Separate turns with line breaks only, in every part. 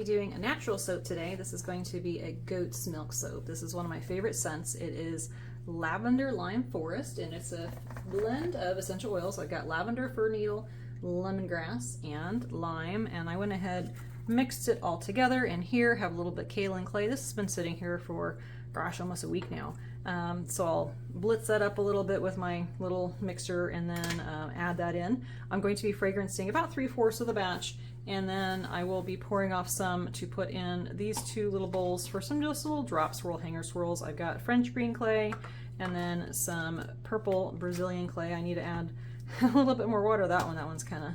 doing a natural soap today. This is going to be a goat's milk soap. This is one of my favorite scents. It is Lavender Lime Forest, and it's a blend of essential oils. I've got lavender, fir needle, lemongrass, and lime, and I went ahead, mixed it all together, and here have a little bit of kaolin clay. This has been sitting here for, gosh, almost a week now. So I'll blitz that up a little bit with my little mixer and then add that in. I'm going to be fragrancing about 3/4 of the batch, and then I will be pouring off some to put in these two little bowls for some just little drop swirl hanger swirls. I've got French green clay and then some purple Brazilian clay. I need to add a little bit more water to that one. That one's kind of,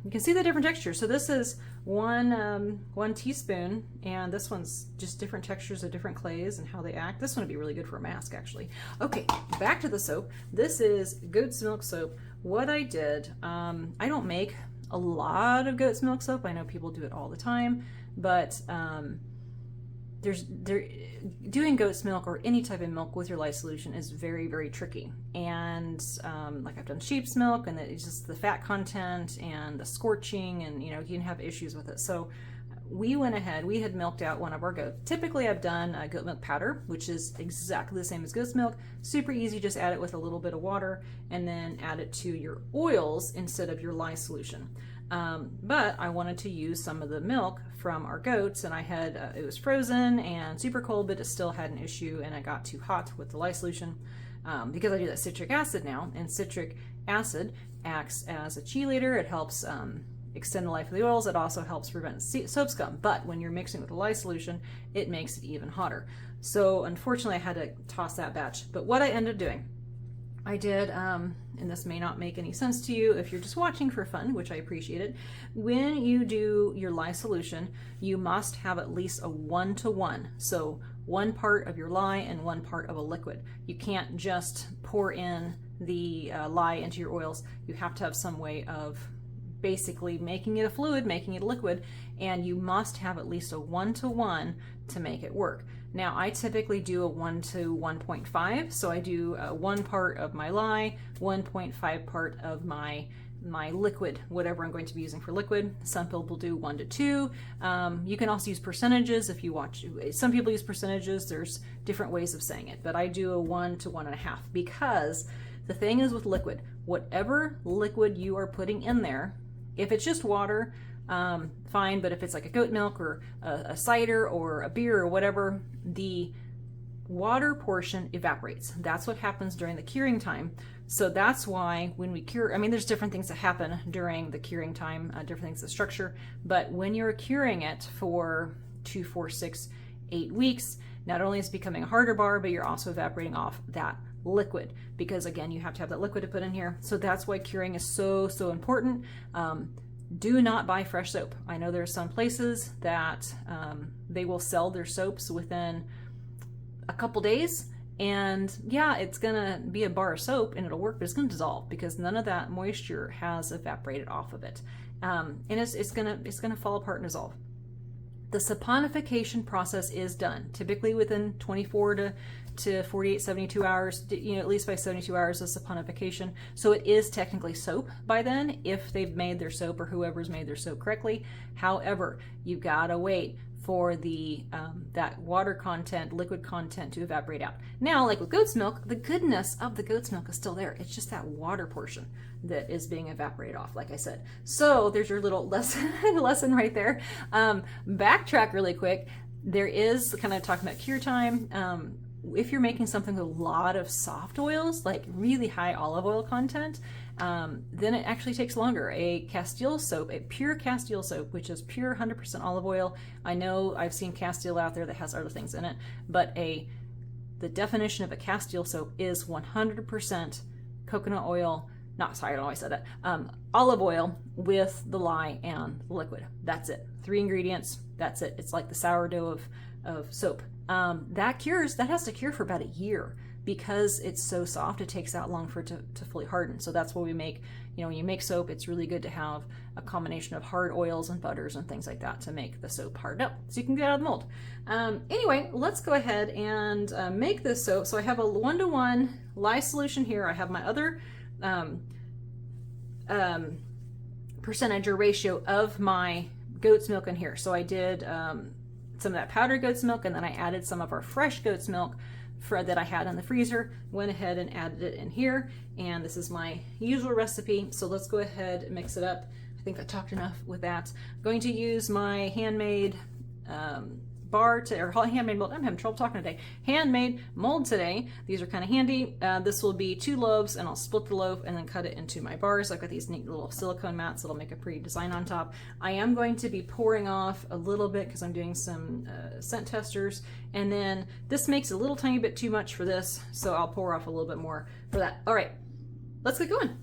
you can see the different textures. So this is one teaspoon, and this one's just different textures of different clays and how they act. This one would be really good for a mask, actually. Okay, back to the soap. This is goat's milk soap. What I did, I don't make a lot of goat's milk soap. I know people do it all the time, but doing goat's milk or any type of milk with your lye solution is very, very tricky. And like I've done sheep's milk, and it's just the fat content and the scorching, and you can have issues with it. So we went ahead, we had milked out one of our goats. Typically I've done goat milk powder, which is exactly the same as goat's milk. Super easy, just add it with a little bit of water and then add it to your oils instead of your lye solution. But I wanted to use some of the milk from our goats, and I had, it was frozen and super cold, but it still had an issue, and it got too hot with the lye solution. Because I do that citric acid now, and citric acid acts as a chelator. It helps extend the life of the oils. It also helps prevent soap scum, but when you're mixing with a lye solution, it makes it even hotter. So unfortunately I had to toss that batch. But what I ended up doing, I did, and this may not make any sense to you if you're just watching for fun, which I appreciate it. When you do your lye solution, you must have at least a 1-to-1. So 1 part of your lye and 1 part of a liquid. You can't just pour in the lye into your oils. You have to have some way of basically making it a fluid, making it a liquid, and you must have at least a 1-to-1 to make it work. Now I typically do a 1-to-1.5, so I do 1 part of my lye, 1.5 part of my liquid, whatever I'm going to be using for liquid. Some people do 1-to-2. You can also use percentages if you watch. Some people use percentages. There's different ways of saying it, but I do a 1-to-1.5 because the thing is with liquid, whatever liquid you are putting in there, if it's just water, fine, but if it's like a goat milk or a cider or a beer or whatever, the water portion evaporates. That's what happens during the curing time. So that's why when we cure, I mean, there's different things that happen during the curing time, different things that structure, but when you're curing it for 2, 4, 6, 8 weeks, not only is it becoming a harder bar, but you're also evaporating off that liquid, because again, you have to have that liquid to put in here. So that's why curing is so important. Do not buy fresh soap. I know there are some places that they will sell their soaps within a couple days, and yeah, it's gonna be a bar of soap and it'll work, but it's gonna dissolve because none of that moisture has evaporated off of it, and it's gonna fall apart and dissolve. The saponification process is done typically within 24 to 48, 72 hours, at least by 72 hours of saponification. So it is technically soap by then if they've made their soap or whoever's made their soap correctly. However, you gotta wait for the that water content, liquid content to evaporate out. Now, like with goat's milk, the goodness of the goat's milk is still there. It's just that water portion that is being evaporated off, like I said. So there's your little lesson right there. Backtrack really quick. There is kind of talking about cure time. If you're making something with a lot of soft oils, like really high olive oil content, then it actually takes longer. A Castile soap, a pure Castile soap, which is pure 100% olive oil. I know I've seen Castile out there that has other things in it, but the definition of a Castile soap is 100% coconut oil, sorry, I don't know why I said that, olive oil with the lye and the liquid. That's it. 3 ingredients, that's it. It's like the sourdough of soap. That has to cure for about a year because it's so soft. It takes that long for it to fully harden. So that's why we make, when you make soap, it's really good to have a combination of hard oils and butters and things like that to make the soap harden up so you can get out of the mold. Anyway, let's go ahead and make this soap. So I have a 1-to-1 lye solution here. I have my other percentage or ratio of my goat's milk in here. So I did some of that powdered goat's milk, and then I added some of our fresh goat's milk that I had in the freezer, went ahead and added it in here, and this is my usual recipe. So let's go ahead and mix it up. I think I talked enough with that. I'm going to use my handmade handmade mold. I'm having trouble talking today. Handmade mold today. These are kind of handy. This will be 2 loaves, and I'll split the loaf and then cut it into my bars. I've got these neat little silicone mats that'll make a pretty design on top. I am going to be pouring off a little bit because I'm doing some scent testers, and then this makes a little tiny bit too much for this, so I'll pour off a little bit more for that. All right, let's get going.